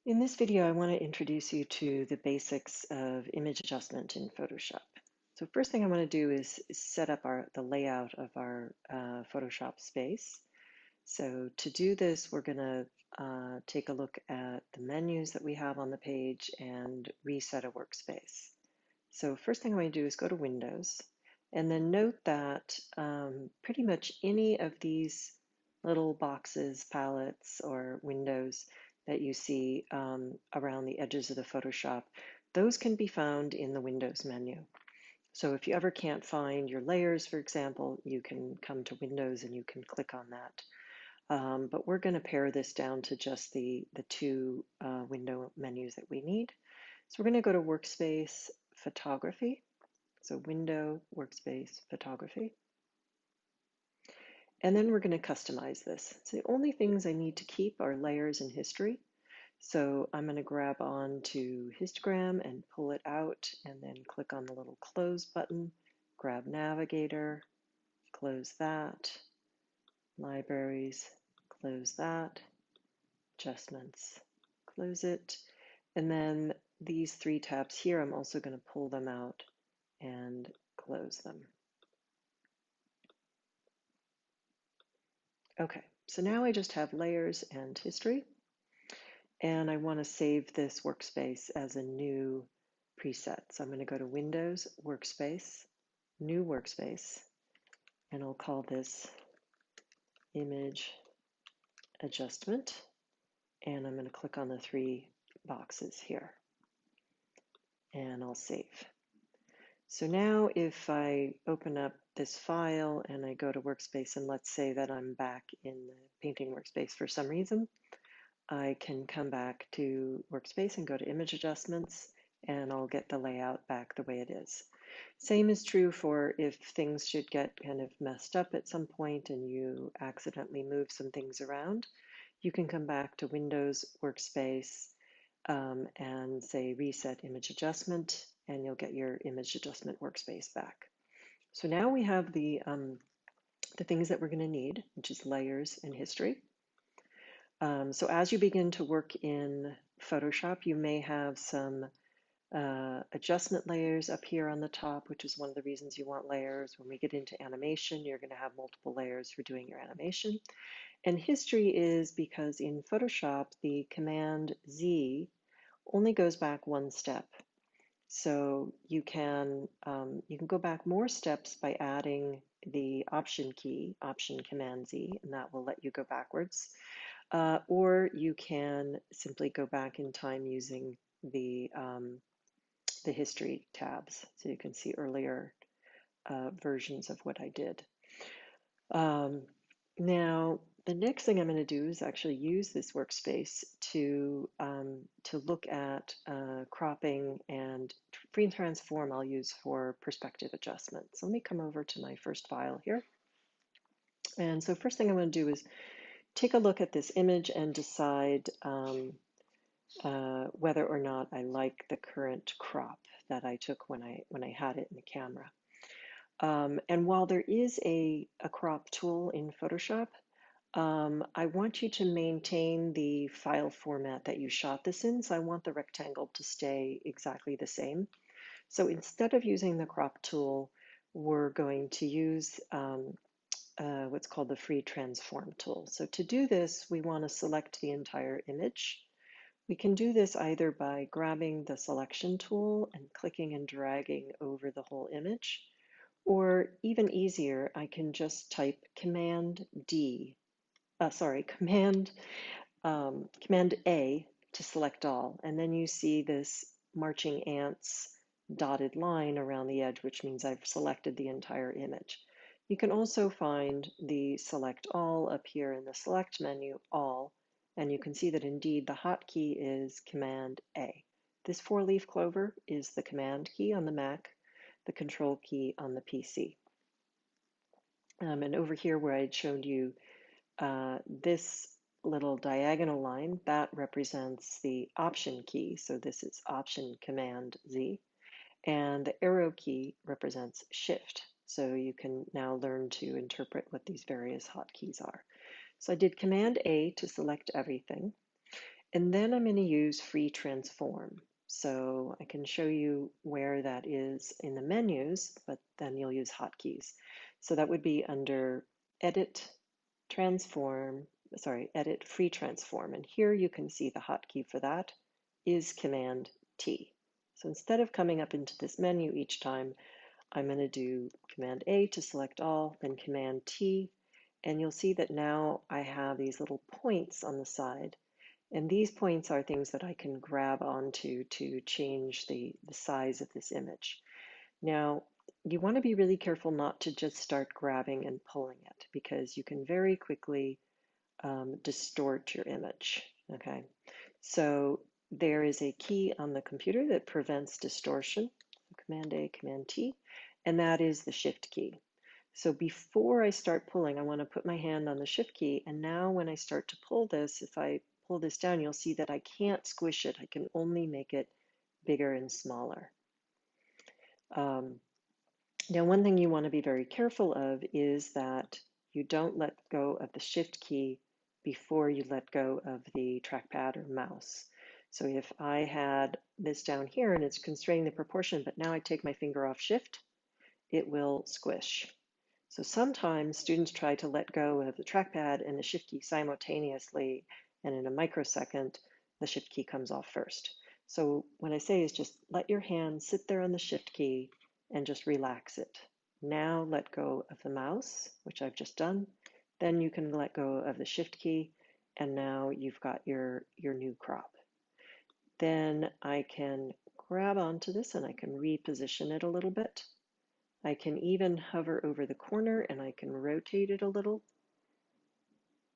In this video, I want to introduce you to the basics of image adjustment in Photoshop. So first thing I want to do is set up the layout of our Photoshop space. So to do this, we're going to take a look at the menus that we have on the page and reset a workspace. So first thing I'm going to do is go to Windows, and then note that pretty much any of these little boxes, palettes, or windows that you see around the edges of the Photoshop, those can be found in the Windows menu. So if you ever can't find your layers, for example, you can come to Windows and you can click on that. But we're going to pare this down to just the two window menus that we need. So we're going to go to Workspace, Photography. So Window, Workspace, Photography. And then we're going to customize this. So the only things I need to keep are layers and history. So I'm going to grab on to histogram and pull it out and then click on the little close button, grab Navigator, close that, Libraries, close that, Adjustments, close it. And then these three tabs here, I'm also going to pull them out and close them. Okay, so now I just have layers and history, and I want to save this workspace as a new preset. So I'm going to go to Windows, Workspace, New Workspace, and I'll call this Image Adjustment, and I'm going to click on the three boxes here, and I'll save. So now if I open up this file and I go to Workspace, and let's say that I'm back in the painting workspace for some reason, I can come back to Workspace and go to Image Adjustments, and I'll get the layout back the way it is. Same is true for if things should get kind of messed up at some point and you accidentally move some things around, you can come back to Windows, Workspace, and say Reset Image Adjustment, and you'll get your Image Adjustment workspace back. So now we have the things that we're going to need, which is layers and history. So as you begin to work in Photoshop, you may have some adjustment layers up here on the top, which is one of the reasons you want layers. When we get into animation, you're going to have multiple layers for doing your animation. And history is because in Photoshop, the Command Z only goes back one step. So you can go back more steps by adding the Option key, Option Command Z, and that will let you go backwards. Or you can simply go back in time using the history tabs. So you can see earlier versions of what I did. Now, the next thing I'm going to do is actually use this workspace to look at cropping, and free and transform I'll use for perspective adjustment. So let me come over to my first file here. And so first thing I'm going to do is take a look at this image and decide whether or not I like the current crop that I took when I had it in the camera. And while there is a crop tool in Photoshop, I want you to maintain the file format that you shot this in. So I want the rectangle to stay exactly the same. So instead of using the crop tool, we're going to use what's called the free transform tool. So to do this, we want to select the entire image. We can do this either by grabbing the selection tool and clicking and dragging over the whole image, or even easier, I can just type Command Command A to select all, and then you see this marching ants dotted line around the edge, which means I've selected the entire image. You can also find the Select All up here in the Select menu, All, and you can see that indeed the hotkey is Command A. This four-leaf clover is the Command key on the Mac, the Control key on the PC. And over here where I had showed you this little diagonal line, that represents the Option key. So this is Option Command Z. And the arrow key represents Shift. So you can now learn to interpret what these various hotkeys are. So I did Command A to select everything. And then I'm going to use free transform. So I can show you where that is in the menus, but then you'll use hotkeys. So that would be under edit transform, sorry, edit free transform. And here you can see the hotkey for that is Command T. So instead of coming up into this menu each time, I'm going to do Command A to select all, then Command T, and you'll see that now I have these little points on the side. And these points are things that I can grab onto to change the size of this image. Now, you want to be really careful not to just start grabbing and pulling it because you can very quickly distort your image. Okay, so there is a key on the computer that prevents distortion, Command A, Command T, and that is the Shift key. So before I start pulling, I want to put my hand on the Shift key, and now when I start to pull this, if I pull this down, you'll see that I can't squish it. I can only make it bigger and smaller. Now, one thing you want to be very careful of is that you don't let go of the Shift key before you let go of the trackpad or mouse. So if I had this down here and it's constraining the proportion, but now I take my finger off Shift, it will squish. So sometimes students try to let go of the trackpad and the Shift key simultaneously, and in a microsecond, the Shift key comes off first. So what I say is just let your hand sit there on the Shift key and just relax it. Now let go of the mouse, which I've just done. Then you can let go of the Shift key, and now you've got your new crop. Then I can grab onto this and I can reposition it a little bit. I can even hover over the corner and I can rotate it a little.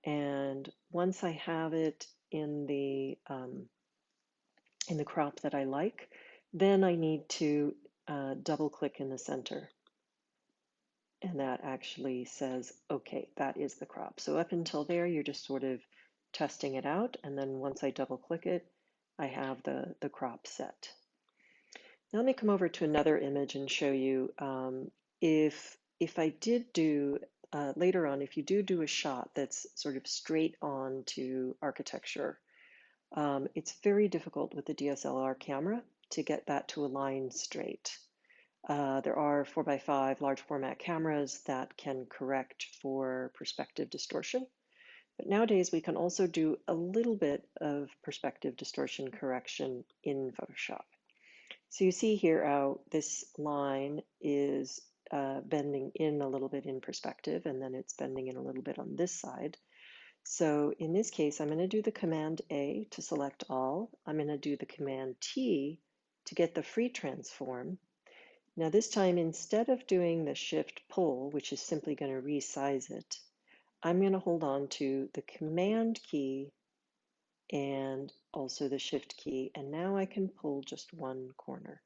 And once I have it in the crop that I like, then I need to double click in the center. And that actually says, okay, that is the crop. So up until there, you're just sort of testing it out. And then once I double click it, I have the crop set. Now let me come over to another image and show you if I did do later on, if you do a shot that's sort of straight on to architecture, it's very difficult with the DSLR camera to get that to align straight. There are 4x5 large format cameras that can correct for perspective distortion. But nowadays we can also do a little bit of perspective distortion correction in Photoshop. So you see here how this line is bending in a little bit in perspective, and then it's bending in a little bit on this side. So in this case, I'm going to do the Command A to select all. I'm going to do the Command T to get the free transform. Now this time, instead of doing the Shift pull, which is simply going to resize it, I'm going to hold on to the Command key and also the Shift key, and now I can pull just one corner.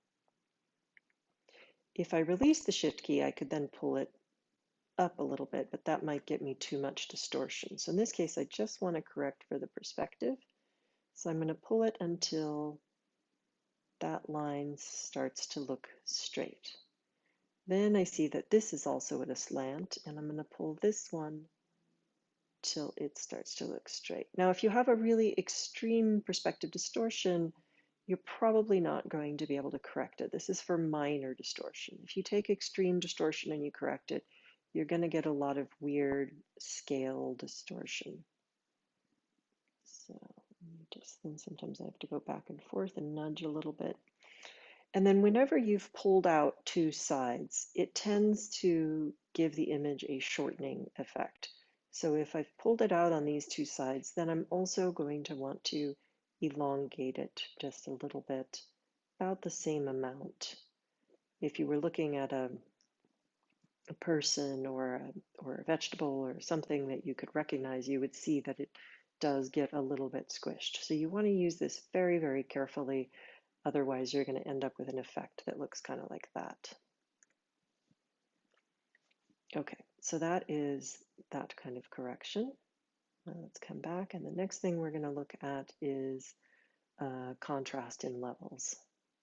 If I release the Shift key, I could then pull it up a little bit, but that might get me too much distortion. So in this case, I just want to correct for the perspective. So I'm going to pull it until that line starts to look straight. Then I see that this is also at a slant, and I'm going to pull this one till it starts to look straight. Now, if you have a really extreme perspective distortion, you're probably not going to be able to correct it. This is for minor distortion. If you take extreme distortion and you correct it, you're going to get a lot of weird scale distortion. So then sometimes I have to go back and forth and nudge a little bit. And then whenever you've pulled out two sides, it tends to give the image a shortening effect. So if I've pulled it out on these two sides, then I'm also going to want to elongate it just a little bit, about the same amount. If you were looking at a person or a vegetable or something that you could recognize, you would see that it does get a little bit squished. So you want to use this very, very carefully. Otherwise, you're going to end up with an effect that looks kind of like that. Okay, so that is that kind of correction. Let's come back, and the next thing we're going to look at is contrast in levels.